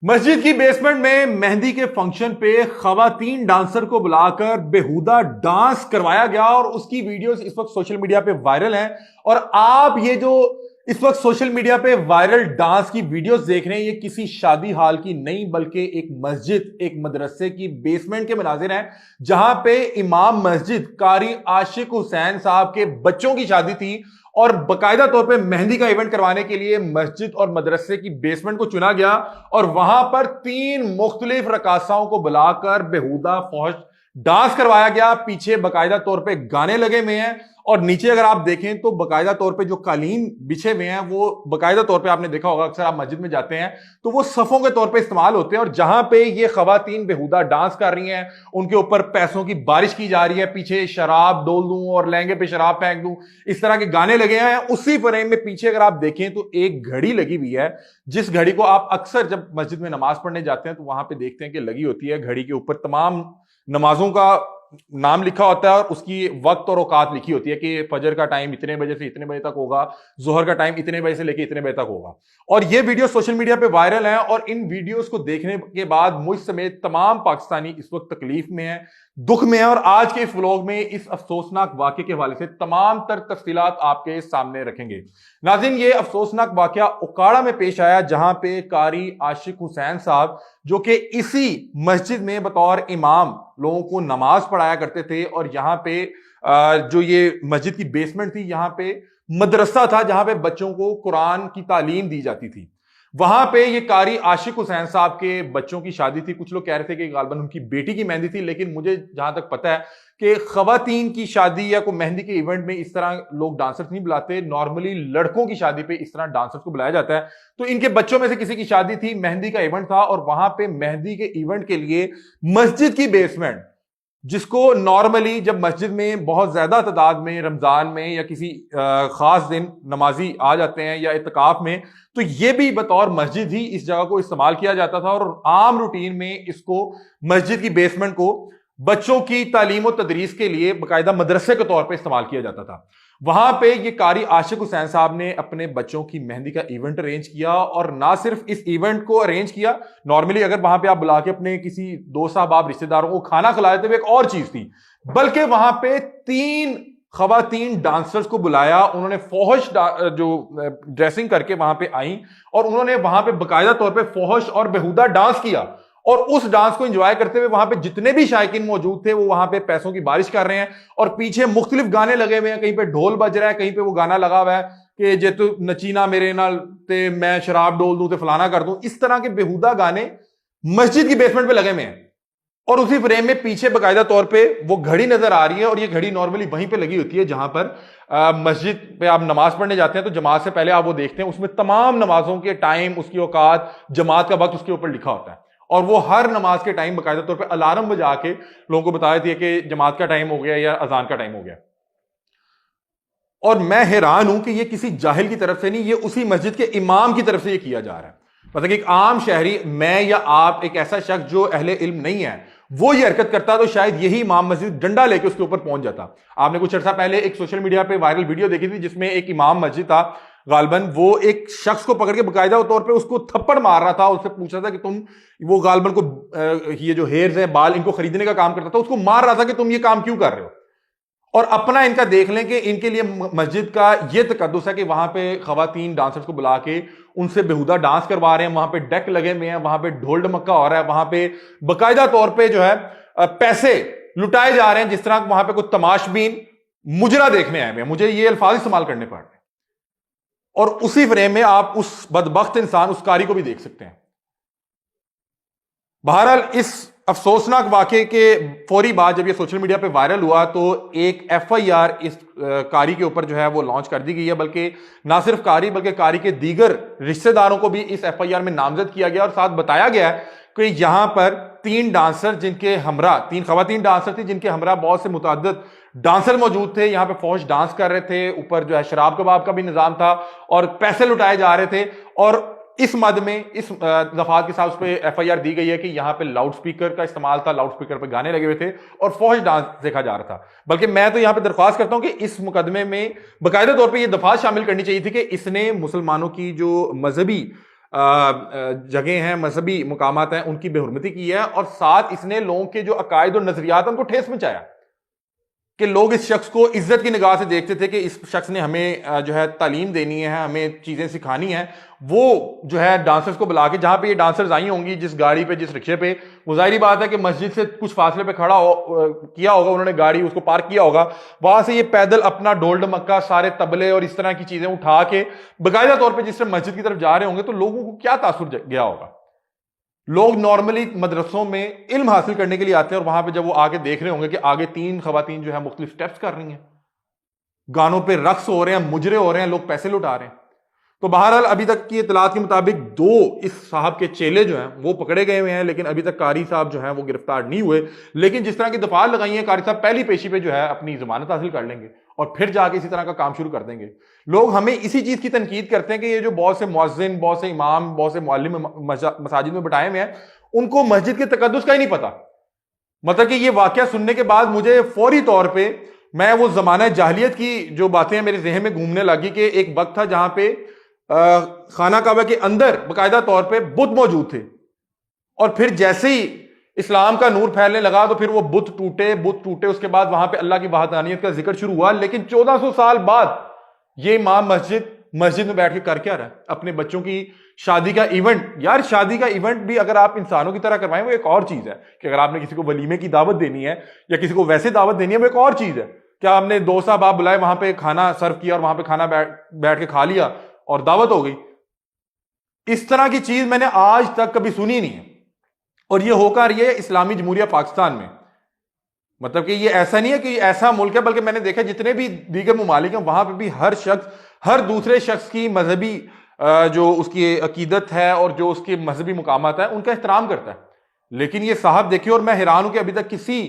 मस्जिद की बेसमेंट में मेहंदी के फंक्शन पे खवातीन डांसर को बुलाकर बेहुदा डांस करवाया गया और उसकी वीडियोस इस वक्त सोशल मीडिया पे वायरल हैं। और आप ये जो इस वक्त सोशल मीडिया पे वायरल डांस की वीडियोस देख रहे हैं, ये किसी शादी हाल की नहीं बल्कि एक मस्जिद, एक मदरसे की बेसमेंट के मनाजिर हैं, जहां पे इमाम मस्जिद कारी आशिक हुसैन साहब के बच्चों की शादी थी और बकायदा तौर पे मेहंदी का इवेंट करवाने के लिए मस्जिद और मदरसे की बेसमेंट को चुना गया और वहां पर 3 मुख्तलिफ रकासाओं को बुलाकर बेहुदा फौज डांस करवाया गया। पीछे बकायदा तौर पे गाने लगे हुए हैं और नीचे अगर आप देखें तो बकायदा तौर पे जो कालीन बिछे हुए हैं वो बकायदा तौर पे आपने देखा होगा, अक्सर आप मस्जिद में जाते हैं तो वो सफों के तौर पे इस्तेमाल होते हैं। और जहां पे ये खवातीन बेहुदा डांस कर रही हैं, उनके ऊपर पैसों की बारिश की जा रही है, पीछे शराब डोल दूं और लहंगे पे शराब फेंक दूं, इस तरह के गाने लगे हैं। उसी फ्रेम में पीछे अगर आप देखें तो एक घड़ी लगी हुई है, जिस घड़ी को आप अक्सर जब मस्जिद में नमाज पढ़ने जाते हैं तो वहां पे देखते हैं कि लगी होती है। घड़ी के ऊपर तमाम नमाजों का नाम लिखा होता है और उसकी वक्त और औकात लिखी होती है कि फजर का टाइम इतने बजे से इतने बजे तक होगा, जोहर का टाइम इतने बजे से लेकर इतने बजे तक होगा। और ये वीडियो सोशल मीडिया पे वायरल है और इन वीडियोस को देखने के बाद मुझ समेत तमाम पाकिस्तानी इस वक्त तकलीफ में है, दुख में है। और आज के इस व्लॉग में इस अफसोसनाक वाकये के हवाले से तमाम तर तफसीलात आपके सामने रखेंगे। नाज़रीन, ये अफसोसनाक वाकया उकाड़ा में पेश आया, जहां पे कारी आशिक हुसैन साहब जो कि इसी मस्जिद में बतौर इमाम लोगों को नमाज पढ़ाया करते थे और यहां पे जो ये मस्जिद की बेसमेंट थी, यहां पे मदरसा था जहां पे बच्चों को कुरान की तालीम दी जाती थी। वहां पे ये कारी आशिक हुसैन साहब के बच्चों की शादी थी। कुछ लोग कह रहे थे कि गालबन उनकी बेटी की मेहंदी थी, लेकिन मुझे जहां तक पता है कि खवातीन की शादी या कोई मेहंदी के इवेंट में इस तरह लोग डांसर्स नहीं बुलाते। नॉर्मली लड़कों की शादी पे इस तरह डांसर्स को बुलाया जाता है। तो इनके बच्चों में से किसी की शादी थी, मेहंदी का इवेंट था और वहां पे मेहंदी के इवेंट के लिए मस्जिद की बेसमेंट, जिसको नॉर्मली जब मस्जिद में बहुत ज्यादा तादाद में रमजान में या किसी खास दिन नमाजी आ जाते हैं या इत्तिकाफ में, तो ये भी बतौर मस्जिद ही इस जगह को इस्तेमाल किया जाता था और आम रूटीन में इसको मस्जिद की बेसमेंट को बच्चों की तालीम और तदरीस के लिए बाकायदा मदरसे के तौर पर इस्तेमाल किया जाता था। वहां पे ये कारी आशिक हुसैन साहब ने अपने बच्चों की मेहंदी का इवेंट अरेंज किया और ना सिर्फ इस इवेंट को अरेंज किया, नॉर्मली अगर वहां पे आप बुला के अपने किसी दोस्त साहब रिश्तेदारों को खाना खिलाए थे वो एक और चीज थी, बल्कि वहां पे 3 खवातीन डांसर्स को बुलाया। उन्होंने फौहश जो ड्रेसिंग करके वहां पे आई और उन्होंने वहां पे बाकायदा तौर पे फौहश और बेहुदा डांस किया और उस डांस को एंजॉय करते हुए वहां पे जितने भी शायकीन मौजूद थे वो वहां पे पैसों की बारिश कर रहे हैं और पीछे मुख्तलिफ गाने लगे हुए हैं। कहीं पे ढोल बज रहा है, कहीं पे वो गाना लगा हुआ है कि जे तू नचीना मेरे नाल ते मैं शराब डोल दूं ते फलाना कर दूं। इस तरह के बेहुदा गाने मस्जिद की बेसमेंट पे लगे हुए हैं और उसी फ्रेम में पीछे बाकायदा तौर पे वो घड़ी नजर आ रही है और ये घड़ी नॉर्मली वहीं पे लगी होती है जहां पर मस्जिद पे आप नमाज पढ़ने जाते हैं तो जमात से पहले आप वो देखते हैं, उसमें तमाम नमाजों के टाइम, उसकी औकात, जमात का वक्त उसके ऊपर लिखा होता है और वो हर नमाज के टाइम बाकायदा तौर पे अलार्म बजा के लोगों को बता देती है कि जमात का टाइम हो गया या अजान का टाइम हो गया। और मैं हैरान हूं कि ये किसी जाहिल की तरफ से नहीं, ये उसी मस्जिद के इमाम की तरफ से ये किया जा रहा है। मतलब कि एक आम शहरी, मैं या आप, एक ऐसा शख्स जो अहले इल्म नहीं है, वो ये हरकत करता तो शायद यही इमाम मस्जिद डंडा लेके उसके ऊपर पहुंच जाता। आपने कुछ अर्सा पहले एक सोशल मीडिया पे वायरल वीडियो देखी थी जिसमें एक इमाम मस्जिद था, गालबन वो एक शख्स को पकड़ के बाकायदा तौर पे उसको थप्पड़ मार रहा था, उससे पूछ रहा था कि तुम, वो गालबन को ये जो हेयर्स हैं, बाल, इनको खरीदने का काम करता था, उसको मार रहा था कि तुम ये काम क्यों कर रहे हो। और अपना इनका देख लें कि इनके लिए मस्जिद का यह तकद्दुस है कि वहां पे खवातीन डांसर्स को बुला के उनसे बेहुदा डांस करवा रहे हैं, वहां पे डेक लगे हुए हैं, वहां पे ढोल ढमक्का हो रहा है, वहां पे बाकायदा तौर पे जो है पैसे लुटाए जा रहे हैं, जिस तरह वहां पे कुछ तमाशबीन मुजरा देखने आए हुए हैं। मुझे ये अल्फाज इस्तेमाल करने पड़ रहे हैं और उसी फ्रेम में आप उस बदबख्त इंसान, उस कारी को भी देख सकते हैं। बहरहाल इस अफसोसनाक वाकये के फौरी बाद जब ये सोशल मीडिया पे वायरल हुआ तो एक एफआईआर इस कारी के ऊपर जो है वो लॉन्च कर दी गई है, बल्कि ना सिर्फ कारी बल्कि कारी के दीगर रिश्तेदारों को भी इस एफआईआर में नामजद किया गया और साथ बताया गया है कि यहां पर 3 डांसर जिनके हमरा, 3 खवातीन डांसर थी जिनके हमरा बहुत से मुतअद्दिद डांसर मौजूद थे, यहां पे फौज डांस कर रहे थे, ऊपर जो है शराब कबाब का भी निजाम था और पैसे लुटाए जा रहे थे। और इस मद में इस दफात के साथ उस पर एफआईआर दी गई है कि यहां पे लाउड स्पीकर का इस्तेमाल था, लाउड स्पीकर पे गाने लगे हुए थे और फौज डांस देखा जा रहा था। बल्कि मैं तो यहां पे दरख्वास्त करता हूं कि इस मुकदमे में बाकायदा तौर पे ये दफात शामिल करनी चाहिए थी कि इसने मुसलमानों की जो मजहबी जगह हैं, मजहबी मुकामात हैं, उनकी बेहुरमती की है, और साथ इसने लोगों के जो अकायद और नजरियात उनको ठेस पहुंचाया कि लोग इस शख्स को इज्जत की निगाह से देखते थे कि इस शख्स ने हमें जो है तालीम देनी है, हमें चीजें सिखानी है। वो जो है डांसर्स को बुला के, जहां पे ये डांसर्स आई होंगी, जिस गाड़ी पे, जिस रिक्शे पे, वो जाहिर बात है कि मस्जिद से कुछ फासले पे खड़ा किया होगा उन्होंने, गाड़ी उसको पार्क किया होगा, वहां से ये पैदल अपना ढोल ढमक्का, सारे तबले और इस तरह की चीजें उठा के बाकायदा तौर पर जिस तरह मस्जिद की तरफ जा रहे होंगे, तो लोगों को क्या तासुर गया होगा। लोग नॉर्मली मदरसों में इल्म हासिल करने के लिए आते हैं, और वहां पे जब वो आगे देख रहे होंगे कि आगे 3 खवातीन जो है मुख्तलिफ स्टेप्स कर रही हैं, गानों पे रक्स हो रहे हैं, मुजरे हो रहे हैं, लोग पैसे लुटा रहे हैं। तो बहरहाल अभी तक की इतलात के मुताबिक 2 इस साहब के चेले जो हैं वो पकड़े गए हुए हैं, लेकिन अभी तक कारी साहब जो हैं वो गिरफ्तार नहीं हुए। लेकिन जिस तरह की दफार लगाई है, कारी साहब पहली पेशी पे जो है अपनी जमानत हासिल कर लेंगे और फिर जाके इसी तरह का काम शुरू कर देंगे। लोग हमें इसी चीज की तनकीद करते हैं कि ये जो बहुत से मुअज्जिन, बहुत से इमाम, बहुत से मुअल्लिम मसाजिद में बिठाए हुए हैं, उनको मस्जिद के तकद्दुस का ही नहीं पता। मतलब कि ये वाकया सुनने के बाद मुझे फौरी तौर पे मैं वो जमाना जाहिलियत की जो बातें मेरे जहन में घूमने लगी कि एक वक्त था जहां पे खाना काबा के अंदर बाकायदा तौर पे बुत मौजूद थे, और फिर जैसे ही इस्लाम का नूर फैलने लगा तो फिर वो बुत टूटे, उसके बाद वहां पे अल्लाह की वहदानियत का जिक्र शुरू हुआ। लेकिन 1400 साल बाद ये इमाम मस्जिद में बैठ के कर क्या रहा है? अपने बच्चों की शादी का इवेंट। यार शादी का इवेंट भी अगर आप इंसानों की तरह करवाएं वो एक और चीज है, कि अगर आपने किसी को वलीमे की दावत देनी है या किसी को वैसे दावत देनी है वो एक और चीज है। क्या आपने 2 साहब आप बुलाए, वहां पे खाना सर्व किया और वहां पे खाना बैठ के खा लिया और दावत हो गई? इस तरह की चीज मैंने आज तक कभी सुनी नहीं है, और ये होकर ये इस्लामी जमहूरिया पाकिस्तान में। मतलब कि ये ऐसा नहीं है कि ऐसा मुल्क है, बल्कि मैंने देखा जितने भी दीगर मुमालिक हैं वहां पे भी हर शख्स हर दूसरे शख्स की मजहबी जो उसकी अकीदत है और जो उसके मजहबी मुकामात है उनका एहतराम करता है। लेकिन ये साहब देखिए, और मैं हैरान हूं कि अभी तक किसी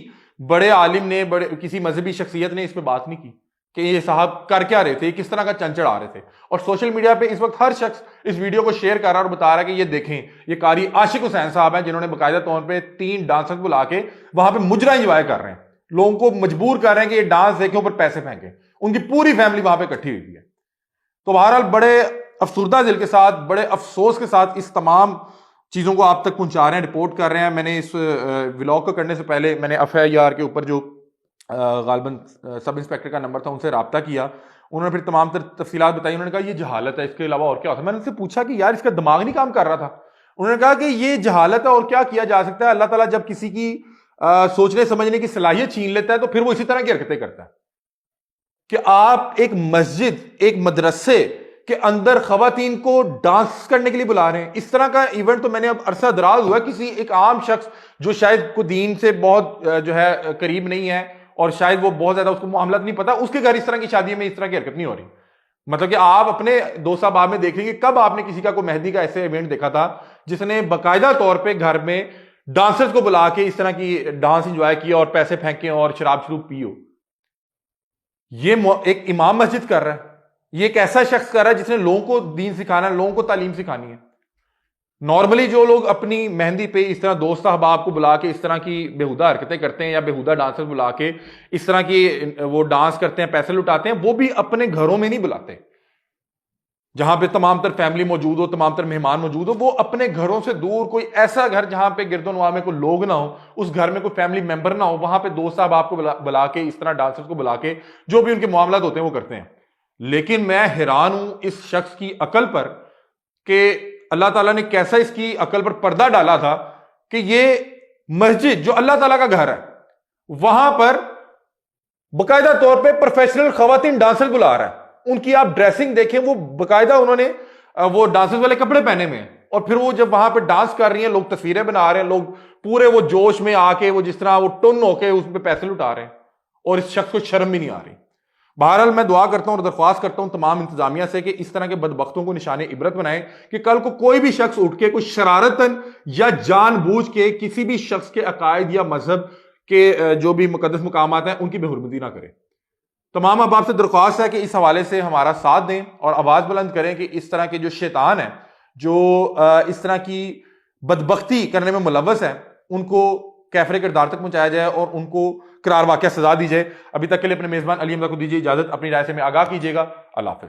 बड़े आलिम ने, किसी मजहबी शख्सियत ने इस पर बात नहीं की कि ये साहब कर क्या रहे थे, किस तरह का चंचड़ आ रहे थे। और सोशल मीडिया पे इस वक्त हर शख्स इस वीडियो को शेयर कर रहा है और बता रहा है कि ये देखें, ये कारी आशिक हुसैन साहब हैं जिन्होंने बाकायदा तौर पे 3 डांसर्स बुला के वहां पे मुजरा एंजॉय कर रहे हैं, लोगों को मजबूर कर रहे हैं कि ये डांस देखें, ऊपर पैसे फेंके। उनकी पूरी फैमिली वहां पे इकट्ठी हुई है। तो बहरहाल बड़े अफसुर्दा दिल के साथ, बड़े अफसोस के साथ इस तमाम चीजों को आप तक पहुंचा रहे हैं, रिपोर्ट कर रहे हैं। मैंने इस व्लॉग को करने से पहले मैंने FIR के ऊपर जो गालबन सब इंस्पेक्टर का नंबर था उनसे रब्ता किया। उन्होंने फिर तमाम तफसीलात बताई। उन्होंने कहा ये जहालत है, इसके अलावा और क्या होता है। मैंने उनसे पूछा कि यार इसका दिमाग नहीं काम कर रहा था? उन्होंने कहा कि ये जहालत है और क्या किया जा सकता है। अल्लाह ताला जब किसी की सोचने समझने की सलाहियत छीन लेता है तो फिर वो इसी तरह की हरकतें करता है कि आप एक मस्जिद, एक मदरसे के अंदर खवातीन को डांस करने के लिए बुला रहे हैं। इस तरह का इवेंट तो मैंने अब अरसा दराज हुआ किसी एक आम शख्स जो शायद को दीन से बहुत जो है करीब नहीं है और शायद वो बहुत ज्यादा उसको मामला नहीं पता, उसके घर इस तरह की शादी में इस तरह की हरकत नहीं हो रही। मतलब कि आप अपने दोस्त साहब में देख लीजिए, कब आपने किसी का कोई मेहंदी का ऐसे इवेंट देखा था जिसने बाकायदा तौर पर घर में डांसर्स को बुला के इस तरह की डांस इंजॉय किया और पैसे फेंके और शराब शरूब पी हो? ये एक इमाम मस्जिद कर रहा है, ये एक ऐसा शख्स कर रहा है जिसने लोगों को दीन सिखाना है, लोगों को तालीम सिखानी है। नॉर्मली जो लोग अपनी मेहंदी पे इस तरह दोस्त अहबाब को बुला के इस तरह की बेहुदा हरकतें करते हैं या बेहुदा डांसर बुला के इस तरह की वो डांस करते हैं, पैसे लुटाते हैं, वो भी अपने घरों में नहीं बुलाते जहां पे तमाम तर फैमिली मौजूद हो, तमाम तर मेहमान मौजूद हो। वो अपने घरों से दूर कोई ऐसा घर जहां पे गिरदोनवा में कोई लोग ना हो, उस घर में कोई फैमिली मेंबर ना हो, वहां पे दोस्त साहब आपको बुला के इस तरह डांसर्स को बुला के जो भी उनके मामला होते हैं वो करते हैं। लेकिन मैं हैरान हूं इस शख्स की अकल पर कि अल्लाह ताला ने कैसा इसकी अकल पर पर्दा डाला था कि ये मस्जिद जो अल्लाह ताला का घर है वहां पर बाकायदा तौर पे प्रोफेशनल खवातीन डांसर बुला रहा है। उनकी आप ड्रेसिंग देखें, वो बाकायदा उन्होंने वो डांसर्स वाले कपड़े पहने हुए हैं, और फिर वो जब वहां पे डांस कर रही हैं, लोग तस्वीरें बना रहे हैं, लोग पूरे वो जोश में आके वो जिस तरह वो टुन होके उस पर पैसे लुटा रहे हैं, और इस शख्स को शर्म भी नहीं आ रही। बहरहाल मैं दुआ करता हूं और दरख्वास्त करता हूं तमाम इंतजामिया से कि इस तरह के बदबख्तों को निशाने इबरत बनाएं कि कल को कोई भी शख्स उठ के कुछ शरारतन या जानबूझ के किसी भी शख्स के अकायद या मजहब के जो भी मुकद्दस मुकामात हैं उनकी बेहुरमती ना करे। तमाम अहबाब से दरख्वास्त है कि इस हवाले से हमारा साथ दें और आवाज बुलंद करें कि इस तरह के जो शैतान है, जो इस तरह की बदबख्ती करने में मुलव्वस है, उनको कैफरे किरदार तक पहुंचाया जाए और उनको करार वाक़या सजा दी जाए। अभी तक के लिए अपने मेजबान अली हमजा को दीजिए इजाजत। अपनी राय से में आगाह कीजिएगा। अल्लाह हाफ़िज़।